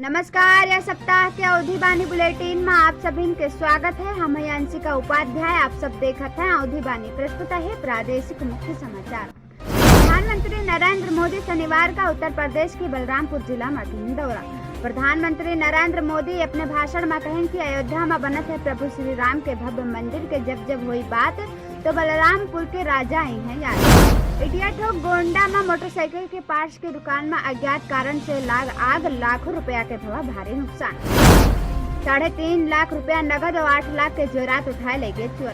नमस्कार। यह सप्ताह के अवधि बानी बुलेटिन में आप सभी के स्वागत है। हम यांशिका उपाध्याय। आप सब देखत हैं अवधि बानी। प्रस्तुत है प्रादेशिक मुख्य समाचार। प्रधानमंत्री नरेंद्र मोदी शनिवार का उत्तर प्रदेश के बलरामपुर जिला में टीम दौरा। प्रधानमंत्री नरेंद्र मोदी अपने भाषण में कहें कि अयोध्या में बनत है प्रभु श्री राम के भव्य मंदिर के जब हुई बात तो बलरामपुर के राजा आई हैं याद। इडियट गोंडा में मोटरसाइकिल के पार्ट्स की दुकान में अज्ञात कारण से आग, लाखों रुपया के भवा भारी नुकसान। 3.5 लाख रुपया नगद और 8 लाख के जेवरात उठाए ले गए चोर।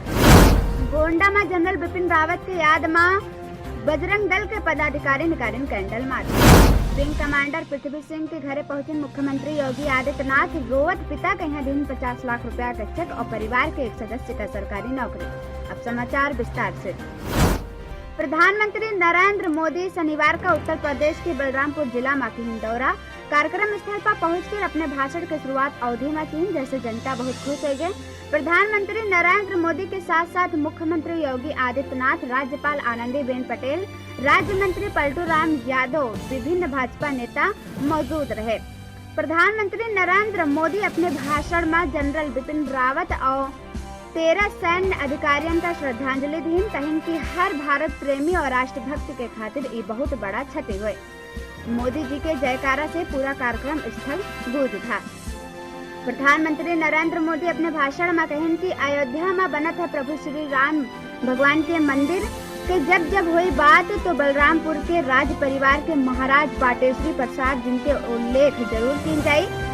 गोंडा में जनरल बिपिन रावत के याद में बजरंग दल के पदाधिकारी निकारिन candle march. Wing commander Prithvi Singh के घरे पहुंचे मुख्यमंत्री योगी आदित्यनाथ। रोवत पिता के यहाँ दिन 50 लाख रुपया का चेक और परिवार के एक सदस्य का सरकारी नौकरी। अब समाचार विस्तार से। प्रधानमंत्री नरेंद्र मोदी शनिवार का उत्तर प्रदेश के बलरामपुर जिला में की दौरा। कार्यक्रम स्थल पर पहुंचकर अपने भाषण की शुरुआत अवधि में की, जैसे जनता बहुत खुश हो गई। प्रधानमंत्री नरेंद्र मोदी के साथ साथ मुख्यमंत्री योगी आदित्यनाथ, राज्यपाल आनंदीबेन पटेल, राज्य मंत्री पलटू राम यादव, विभिन्न भाजपा नेता मौजूद रहे। प्रधानमंत्री नरेंद्र मोदी अपने भाषण में जनरल बिपिन रावत और 13 सैन्य अधिकारियों का श्रद्धांजलि दी। कहीं कि हर भारत प्रेमी और राष्ट्रभक्त के खातिर ये बहुत बड़ा क्षति हुए। मोदी जी के जयकारा से पूरा कार्यक्रम स्थल गूंज उठा। प्रधानमंत्री नरेंद्र मोदी अपने भाषण में कहें कि अयोध्या में बनत है प्रभु श्री राम भगवान के मंदिर के जब हुई बात तो बलरामपुर के राज परिवार के महाराज पाटेश्वरी प्रसाद जिनके उल्लेख जरूर की जाये।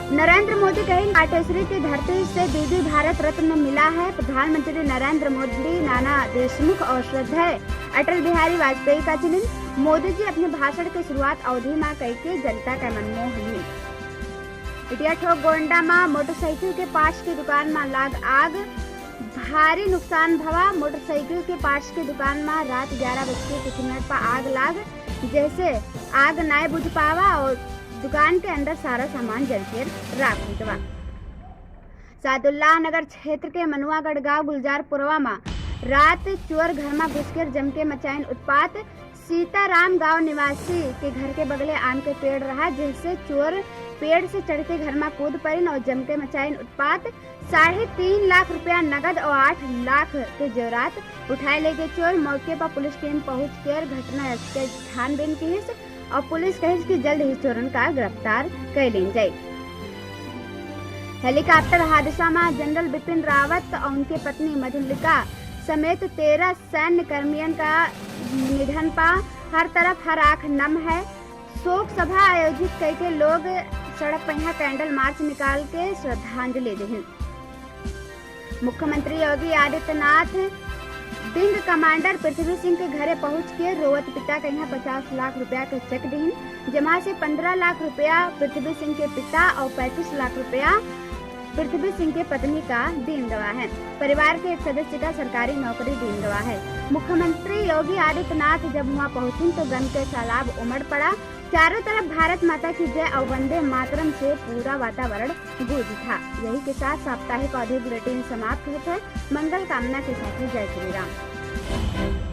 नरेंद्र मोदी कहें पाटेश्वरी की धरती से दीदी भारत रत्न मिला है। प्रधानमंत्री नरेंद्र मोदी नाना देशमुख और श्रद्धेय अटल बिहारी वाजपेयी का चुनिन। मोदी जी अपने भाषण की शुरुआत अवधि में करके जनता का मनमोह ली। इडियट गोंडा में मोटरसाइकिल के पार्ट्स की दुकान में आग, भारी नुकसान भवा। मोटरसाइकिल के पार्ट्स की दुकान में रात 11:00 पर आग लाग, जैसे आग नाय बुझ पावा और दुकान के अंदर सारा सामान जलकर राख हो गया। सादुल्लाह नगर क्षेत्र के मनुआगढ़ गांव गुलजारपुरवा में रात चोर घर में घुसकर जम के मचाइन उत्पात। सीताराम गांव निवासी के घर के बगले आम के पेड़ रहा, जिससे चोर पेड़ से चढ़ के घर में कूद पड़े और जम के मचाइन उत्पात। 3.5 लाख रुपया नगद और 8 लाख के जेवरात उठाए ले गए चोर। मौके पर पुलिस टीम पहुंच कर घटना स्थल छानबीन की और पुलिस कहे कि जल्द ही चोरन का गिरफ्तार कर ली जाए। हेलीकॉप्टर हादसा में जनरल बिपिन रावत और उनके पत्नी मधुलिका समेत 13 सैन्य कर्मियों का निधन पा हर तरफ हर आंख नम है। शोक सभा आयोजित करके लोग सड़क पर कैंडल मार्च निकाल के श्रद्धांजलि दी। मुख्यमंत्री योगी आदित्यनाथ विंग कमांडर पृथ्वी सिंह के घरे पहुंच के रोवत पिता के यहाँ 50 लाख रुपया के चेक दी, जमा से 15 लाख रुपया पृथ्वी सिंह के पिता और 35 लाख रुपया पृथ्वी सिंह के पत्नी का दीन गवा है। परिवार के एक सदस्य का सरकारी नौकरी दीन गवा है। मुख्यमंत्री योगी आदित्यनाथ जब वहाँ पहुंचे तो गम के सैलाब उमड़ पड़ा। चारों तरफ भारत माता की जय और वंदे मातरम से पूरा वातावरण गूंज था। यही के साथ साप्ताहिक अवधि बुलेटिन समाप्त होता है। मंगल कामना के साथ जय श्री राम।